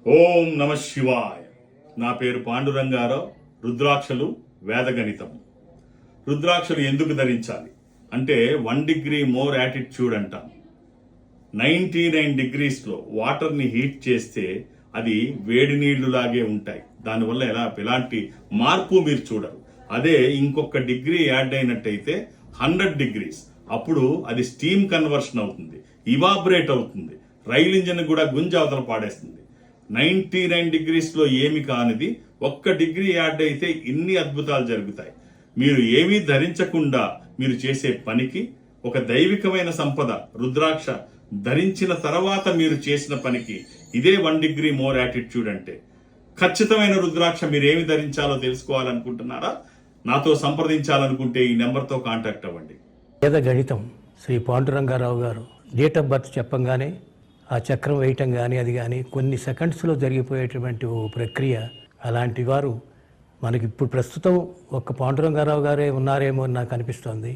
ఓం నమ శివాయ. నా పేరు పాండురంగారావు. రుద్రాక్షలు వేదగణితం. రుద్రాక్షలు ఎందుకు ధరించాలి అంటే 1 డిగ్రీ మోర్ యాటిట్యూడ్ అంటాం. 99 డిగ్రీస్లో వాటర్ని హీట్ చేస్తే అది వేడి నీళ్లులాగే ఉంటాయి. దానివల్ల ఎలాంటి మార్పు మీరు చూడరు. అదే ఇంకొక డిగ్రీ యాడ్ అయినట్టయితే 100 డిగ్రీస్, అప్పుడు అది స్టీమ్ కన్వర్షన్ అవుతుంది, ఇవాబరేట్ అవుతుంది, రైలు ఇంజిన్ కూడా గుంజ అవతల పాడేస్తుంది. 99 డిగ్రీస్లో ఏమి కానిది 1 డిగ్రీ యాడ్ అయితే ఇన్ని అద్భుతాలు జరుగుతాయి. మీరు ఏమీ ధరించకుండా మీరు చేసే పనికి ఒక దైవికమైన సంపద. రుద్రాక్ష ధరించిన తర్వాత మీరు చేసిన పనికి ఇదే 1 డిగ్రీ మోర్ యాటిట్యూడ్ అంటే. ఖచ్చితమైన రుద్రాక్ష మీరు ఏమి ధరించాలో తెలుసుకోవాలనుకుంటున్నారా? నాతో సంప్రదించాలనుకుంటే ఈ నెంబర్తో కాంటాక్ట్ అవ్వండి. వేద గణితం శ్రీ పాండురంగారావు గారు డేట్ ఆఫ్ బర్త్ చెప్పంగానే ఆ చక్రం వేయటం కానీ అది కానీ కొన్ని సెకండ్స్లో జరిగిపోయేటువంటి ఓ ప్రక్రియ. అలాంటి వారు మనకి ఇప్పుడు ప్రస్తుతం ఒక్క పాండురంగారావు గారే ఉన్నారేమో అని నాకు అనిపిస్తోంది.